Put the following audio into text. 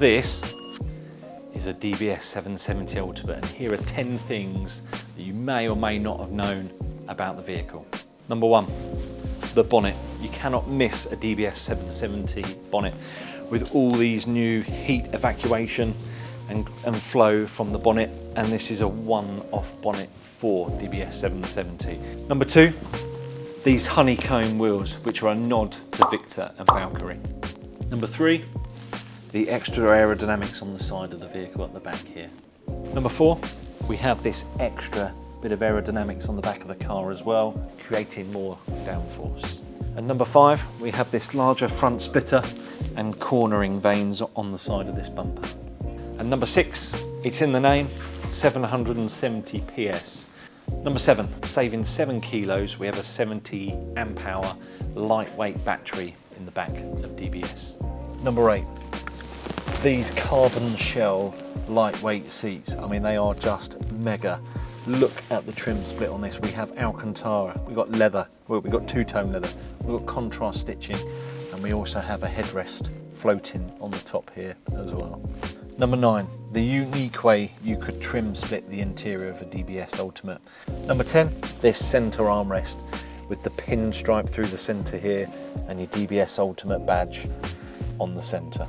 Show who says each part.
Speaker 1: This is a DBS 770 Ultimate, and here are 10 things that you may or may not have known about the vehicle. Number one, the bonnet. You cannot miss a DBS 770 bonnet with all these new heat evacuation and flow from the bonnet, and this is a one-off bonnet for DBS 770. Number two, these honeycomb wheels, which are a nod to Victor and Valkyrie. Number three, the extra aerodynamics on the side of the vehicle at the back here. Number four, we have this extra bit of aerodynamics on the back of the car as well, creating more downforce. And number five, we have this larger front splitter and cornering vanes on the side of this bumper. And number six, it's in the name, 770 PS. Number seven, saving 7 kilos, we have a 70 amp hour lightweight battery in the back of DBS. Number eight, these carbon shell lightweight seats. I mean, they are just mega. Look at the trim split on this. We have Alcantara, we've got leather, we've got two-tone leather, we've got contrast stitching, and we also have a headrest floating on the top here as well. Number nine, the unique way you could trim split the interior of a DBS Ultimate. Number 10, this center armrest with the pinstripe through the center here and your DBS Ultimate badge on the center.